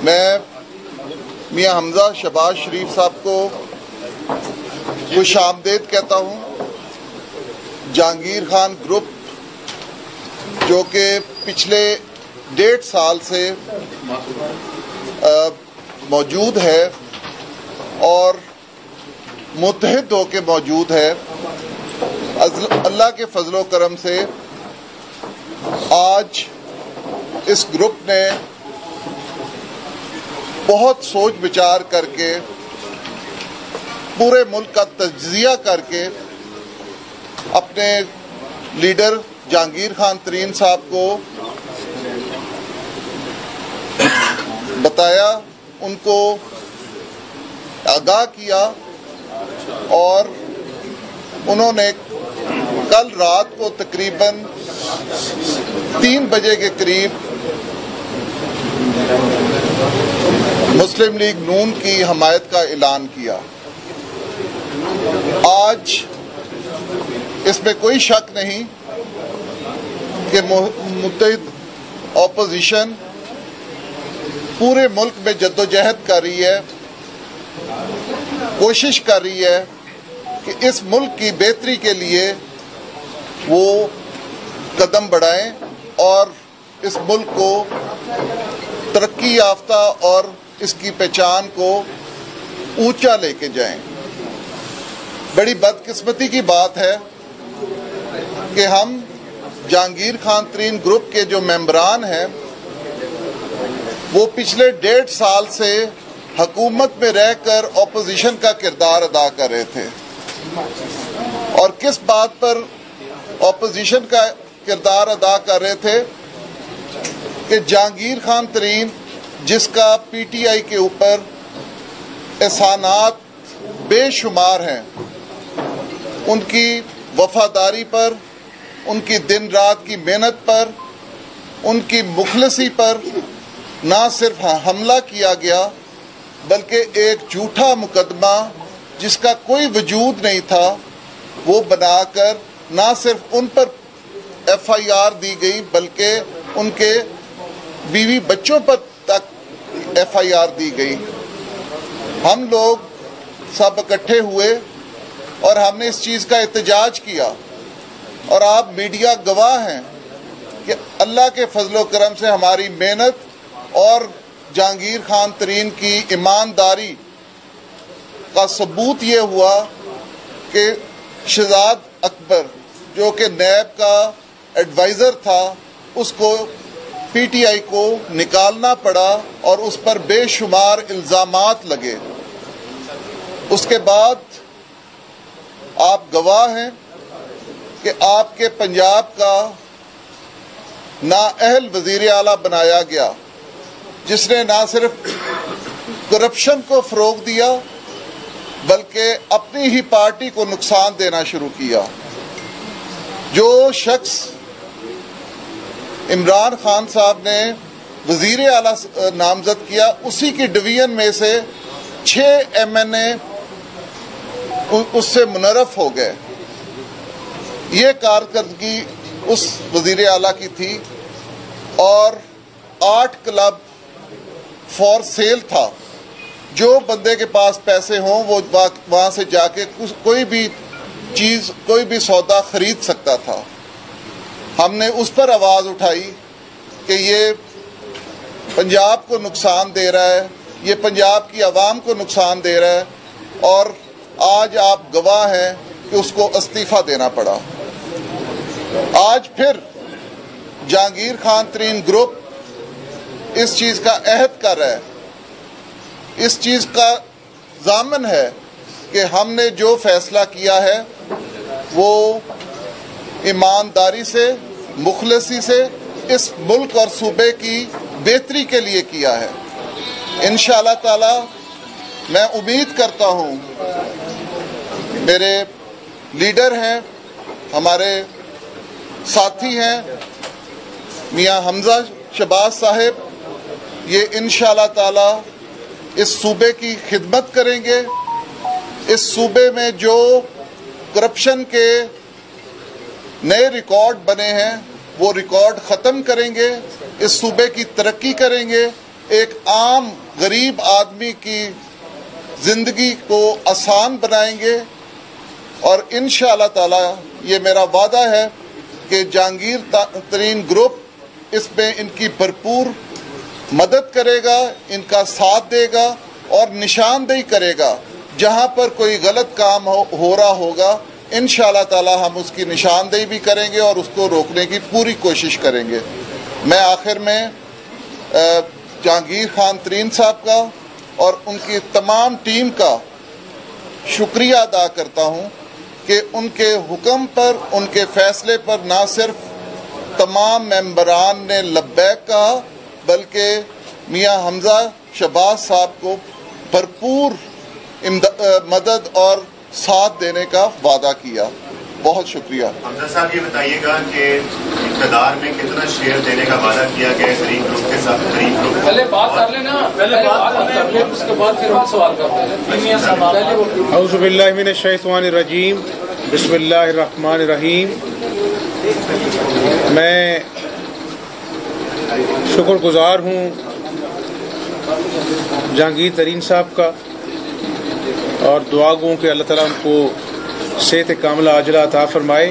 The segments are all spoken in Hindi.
मैं मियां हमजा शहबाज शरीफ साहब को खुशामदीद कहता हूँ। जहांगीर खान ग्रुप जो कि पिछले 1.5 साल से मौजूद है और मुत्तहिद होकर मौजूद है, अल्लाह के फजलो करम से आज इस ग्रुप ने बहुत सोच विचार करके पूरे मुल्क का तज्जिया करके अपने लीडर जहांगीर खान तरीन साहब को बताया, उनको आगाह किया और उन्होंने कल रात को तकरीबन 3 बजे के करीब मुस्लिम लीग नून की हमायत का ऐलान किया। आज इसमें कोई शक नहीं कि मुत्तहिद ऑपोजिशन पूरे मुल्क में जद्दोजहद कर रही है, कोशिश कर रही है कि इस मुल्क की बेहतरी के लिए वो कदम बढ़ाएं और इस मुल्क को तरक्की याफ्ता और इसकी पहचान को ऊंचा लेके जाएं। बड़ी बदकिस्मती की बात है कि हम जहांगीर खान तरीन ग्रुप के जो मेंबरान हैं वो पिछले 1.5 साल से हुकूमत में रहकर ऑपोजिशन का किरदार अदा कर रहे थे। और किस बात पर ऑपोजिशन का किरदार अदा कर रहे थे कि जहांगीर खान तरीन जिसका पीटीआई के ऊपर एहसानात बेशुमार हैं, उनकी वफादारी पर, उनकी दिन रात की मेहनत पर, उनकी मुखलसी पर ना सिर्फ हमला किया गया बल्कि एक झूठा मुकदमा जिसका कोई वजूद नहीं था वो बनाकर ना सिर्फ उन पर एफआईआर दी गई बल्कि उनके बीवी बच्चों पर तक एफआईआर दी गई। हम लोग सब इकट्ठे हुए और हमने इस चीज़ का एहतजाज किया और आप मीडिया गवाह हैं कि अल्लाह के फजलो करम से हमारी मेहनत और जहांगीर खान तरीन की ईमानदारी का सबूत ये हुआ कि शहजाद अकबर जो कि नैब का एडवाइज़र था उसको पीटीआई को निकालना पड़ा और उस पर बेशुमार इल्ज़ामात लगे। उसके बाद आप गवाह हैं कि आपके पंजाब का नाअहल वज़ीर आला बनाया गया जिसने ना सिर्फ करप्शन को फ़रोग़ दिया बल्कि अपनी ही पार्टी को नुकसान देना शुरू किया। जो शख्स इमरान खान साहब ने वज़ीर आला नामजद किया उसी की डिवीज़न में से 6 एमएनए उससे मुनरफ हो गए। ये कारकर्दगी उस वज़ीर आला की थी और 8 क्लब फॉर सेल था। जो बंदे के पास पैसे हों वो वहाँ से जाके कोई भी चीज़, कोई भी सौदा खरीद सकता था। हमने उस पर आवाज़ उठाई कि ये पंजाब को नुकसान दे रहा है, ये पंजाब की आवाम को नुकसान दे रहा है और आज आप गवाह हैं कि उसको इस्तीफ़ा देना पड़ा। आज फिर जहांगीर खान तरीन ग्रुप इस चीज़ का अहद कर रहा है, इस चीज़ का ज़ामन है कि हमने जो फैसला किया है वो ईमानदारी से, मुखलसी से इस मुल्क और सूबे की बेहतरी के लिए किया है। इंशाअल्लाह ताला मैं उम्मीद करता हूँ, मेरे लीडर हैं, हमारे साथी हैं मियां हमजा शहबाज साहब, ये इंशाअल्लाह ताला इस सूबे की खिदमत करेंगे। इस सूबे में जो करप्शन के नए रिकॉर्ड बने हैं वो रिकॉर्ड ख़त्म करेंगे, इस सूबे की तरक्की करेंगे एक आम गरीब आदमी की ज़िंदगी को आसान बनाएंगे और इंशाअल्लाह ताला ये मेरा वादा है कि जहांगीर तरीन ग्रुप इसमें इनकी भरपूर मदद करेगा, इनका साथ देगा और निशानदेही करेगा। जहां पर कोई गलत काम हो रहा होगा, इंशाअल्लाह ताला हम उसकी निशानदेही भी करेंगे और उसको रोकने की पूरी कोशिश करेंगे। मैं आखिर में जहांगीर खान तरीन साहब का और उनकी तमाम टीम का शुक्रिया अदा करता हूं कि उनके हुक्म पर, उनके फैसले पर ना सिर्फ तमाम मेंबरान ने लब्बैक कहा, बल्कि मियां हमजा शहबाज साहब को भरपूर मदद और साथ देने का वादा किया। बहुत शुक्रिया। हमजा साहब ये बताइएगा कि इक़्तिदार में कितना शेयर देने का वादा किया गया है तरीन ग्रुप के साथ? तरीन ग्रुप पहले बात कर लेना, पहले बात कर ले, उसके बाद फिर हम सवाल करते हैं। औज़ु बिल्लाहि मिनश शैतानिर रजीम, बिस्मिल्लाहिर रहमानिर रहीम। मैं शुक्रगुजार हूँ जहांगीर तरीन साहब का और दुआ गो कि अल्लाह ताला उनको सेहत कामिला आजला अता फरमाए।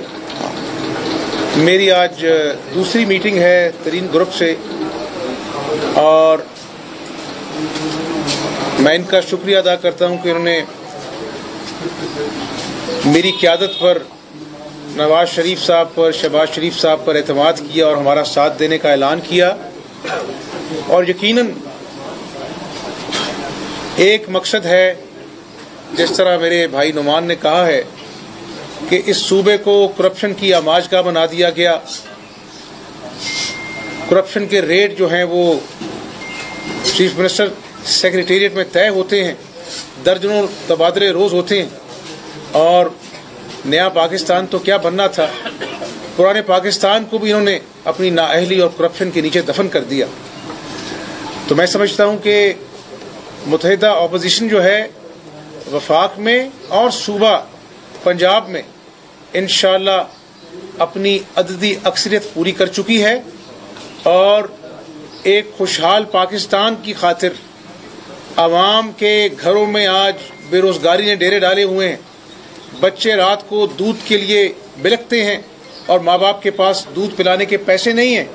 मेरी आज दूसरी मीटिंग है तरीन ग्रुप से और मैं इनका शुक्रिया अदा करता हूं कि उन्होंने मेरी क़यादत पर, नवाज शरीफ साहब पर, शहबाज शरीफ साहब पर एतमाद किया और हमारा साथ देने का ऐलान किया। और यकीनन एक मकसद है, जिस तरह मेरे भाई नुमान ने कहा है कि इस सूबे को करप्शन की आमाजगाह बना दिया गया। करप्शन के रेट जो हैं वो चीफ मिनिस्टर सेक्रेटेरिएट में तय होते हैं, दर्जनों तबादले रोज होते हैं। और नया पाकिस्तान तो क्या बनना था, पुराने पाकिस्तान को भी इन्होंने अपनी नाअहली और करप्शन के नीचे दफन कर दिया। तो मैं समझता हूं कि मुत्तहिदा अपोजिशन जो है वफाक में और सूबा पंजाब में इंशाअल्लाह अपनी अददी अक्सरियत पूरी कर चुकी है और एक खुशहाल पाकिस्तान की खातिर आवाम के घरों में आज बेरोजगारी ने डेरे डाले हुए हैं। बच्चे रात को दूध के लिए बिलखते हैं और माँ बाप के पास दूध पिलाने के पैसे नहीं हैं।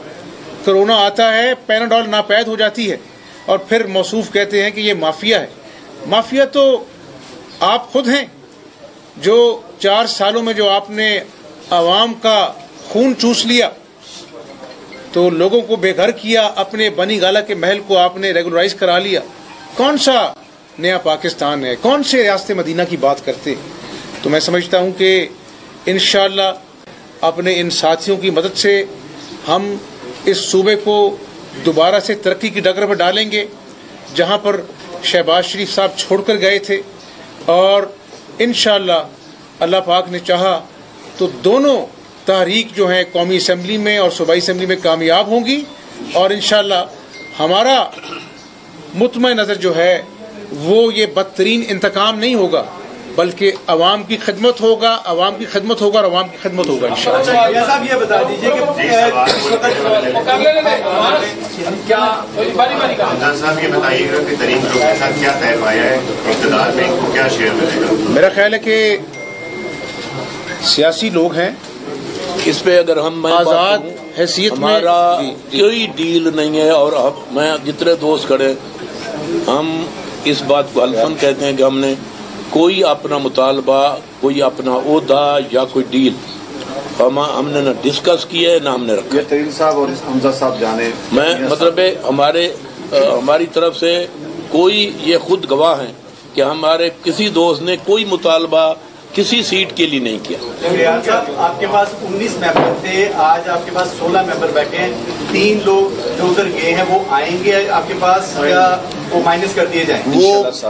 कोरोना आता है, पैनाडोल नापैद हो जाती है और फिर मौसूफ कहते हैं कि ये माफिया है। माफिया तो आप खुद हैं, जो 4 सालों में जो आपने आवाम का खून चूस लिया, तो लोगों को बेघर किया, अपने बनी गाला के महल को आपने रेगुलराइज करा लिया। कौन सा नया पाकिस्तान है? कौन से रियासत मदीना की बात करते? तो मैं समझता हूं कि इंशाअल्लाह अपने इन साथियों की मदद से हम इस सूबे को दोबारा से तरक्की की डगर पर डालेंगे, जहां पर शहबाज शरीफ साहब छोड़कर गए थे। और इंशाअल्लाह अल्लाह पाक ने चाहा तो दोनों तहरीक जो है कौमी असम्बली में और सूबाई असम्बली में कामयाब होंगी और इंशाअल्लाह हमारा मुतमईन नज़र जो है वो ये बदतरीन इंतकाम नहीं होगा, बल्कि अवाम की खिदमत होगा, अवाम की खिदमत होगा और अवाम की खिदमत होगा इंशाअल्लाह। साहब ये बता दीजिए कि साहब ये बताइएगा कि तरीन ग्रुप के साथ क्या तय पाया है, इक़्तिदार में इनको क्या शेयर मिलेगा? मेरा ख्याल है कि सियासी लोग हैं, इस पे अगर हम आजाद हैसियत में हमारा कोई डील नहीं है। और अब मैं जितने दोस्त खड़े, हम इस बात को अल्फन कहते हैं कि हमने कोई अपना मुतालबा, कोई अपना ओहदा या कोई डील हमने न डिस्कस किया है, ना हमने रखा। तरीन साहब और हमजा साहब जाने, मैं मतलब हमारी तरफ से कोई ये खुद गवाह हैं कि हमारे किसी दोस्त ने कोई मुतालबा किसी सीट के लिए नहीं किया। साहब आपके पास 19 मेंबर थे, आज आपके पास 16 मेंबर बैठे हैं। 3 लोग जो उधर गए हैं वो आएंगे आपके पास या वो माइनस कर दिए जाएंगे?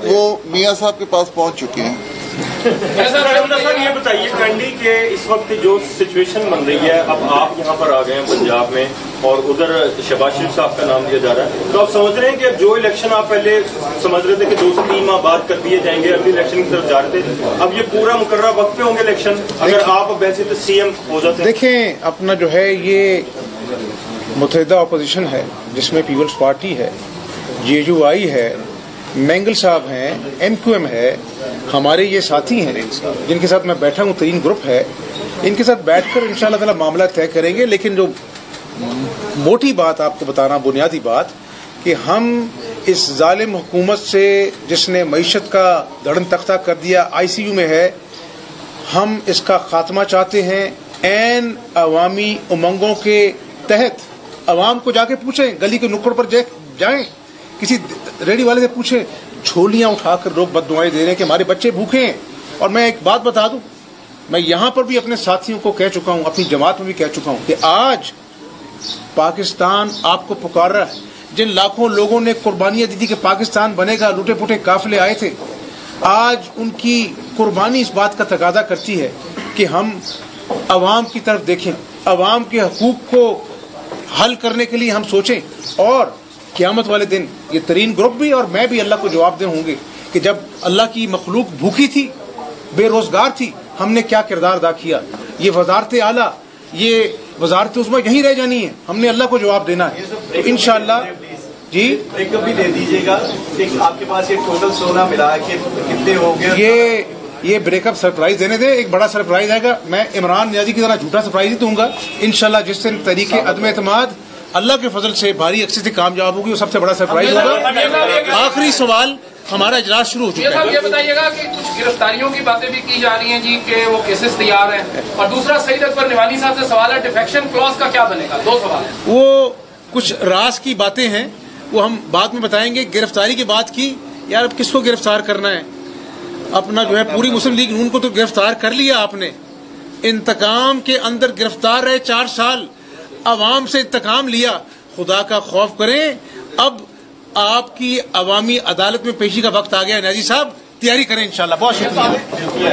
वो मियां साहब के पास पहुंच चुके हैं। सर ये बताइए कैंडी के इस वक्त जो सिचुएशन बन रही है, अब आप यहाँ पर आ गए हैं पंजाब में और उधर शहबाज शरीफ साहब का नाम लिया जा रहा है, तो आप समझ रहे हैं कि जो इलेक्शन आप पहले समझ रहे थे कि 2 से 3 माह बाद कर दिए जाएंगे, अगली इलेक्शन की तरफ जा रहे थे, अब ये पूरा मुकर्रर वक्त पे होंगे इलेक्शन अगर आप वैसे तो सीएम हो जाते? देखें, अपना जो है ये मुत्तहिदा अपोजिशन है जिसमें पीपल्स पार्टी है जेयूआई है, मैंगल साहब हैं, MQM है, हमारे ये साथी हैं जिनके साथ मैं बैठा हूँ, 3 ग्रुप है, इनके साथ बैठकर इंशाअल्लाह ताला मामला तय करेंगे। लेकिन जो मोटी बात आपको बताना, बुनियादी बात, कि हम इस जालिम हुकूमत से जिसने मईशत का धड़न तख्ता कर दिया, ICU में है, हम इसका खात्मा चाहते हैं। एन अवामी उमंगों के तहत अवाम को जाके पूछें, गली के नुक्कड़ पर जाएं, किसी रेडी वाले से पूछें, झोलियां उठाकर लोग बददुआएं दे रहे हैं कि हमारे बच्चे भूखे हैं। और मैं एक बात बता दूं, मैं यहां पर भी अपने साथियों को कह चुका हूं, अपनी जमात में भी कह चुका हूं कि आज पाकिस्तान आपको पुकार रहा है। जिन लाखों लोगों ने कुर्बानियां दी थी कि पाकिस्तान बनेगा, लूटे पुटे काफिले आए थे, आज उनकी कुर्बानी इस बात का तकादा करती है कि हम अवाम की तरफ देखें, अवाम के हकूक को हल करने के लिए हम सोचें। और क़यामत वाले दिन ये 3 ग्रुप भी और मैं भी अल्लाह को जवाब दे होंगे कि जब अल्लाह की मखलूक भूखी थी, बेरोजगार थी, हमने क्या किरदार अदा किया। ये वजारत आला, ये वजारत उस्मा यहीं रह जानी है, हमने अल्लाह को जवाब देना है। तो इंशाअल्लाह जी ब्रेकअप भी दे दीजिएगा। आपके पास ये टोटल सोना मिला के कितने हो गए? ये ब्रेकअप सरप्राइज देने दे, एक बड़ा सरप्राइज आएगा। मैं इमरान नियाजी की तरह झूठा सरप्राइज ही दूंगा इंशाल्लाह। जिस दिन तरीके अदम एतमाद अल्लाह के फजल से भारी अक्सर से कामयाब होगी, वो सबसे बड़ा सरप्राइज होगा। आखिरी सवाल, हमारा इजलास शुरू हो चुका है। ये बताइएगा कि कुछ गिरफ्तारियों की बातें भी की जा रही हैं जी, कि वो केसेस तैयार हैं। और दूसरा, सईद अकबर निवानी साहब से सवाल है, डिफेक्शन क्लॉज का क्या बनेगा? 2 सवाल है। वो कुछ राज की बातें हैं, वो हम बाद में बताएंगे। गिरफ्तारी की बात की, यार अब किसको गिरफ्तार करना है? अपना जो है पूरी मुस्लिम लीग नून को तो गिरफ्तार कर लिया आपने, इंतकाम के अंदर गिरफ्तार रहे 4 साल, अवाम से इंतकाम लिया। खुदा का खौफ करें, अब आपकी अवामी अदालत में पेशी का वक्त आ गया। नाजी साहब तैयारी करें इंशाल्लाह। बहुत शुक्रिया।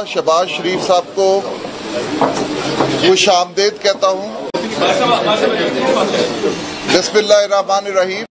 शहबाज शरीफ साहब को खुश आमदेद कहता हूँ। बिस्मिल्लाहिर्रहमानिर्रहीम।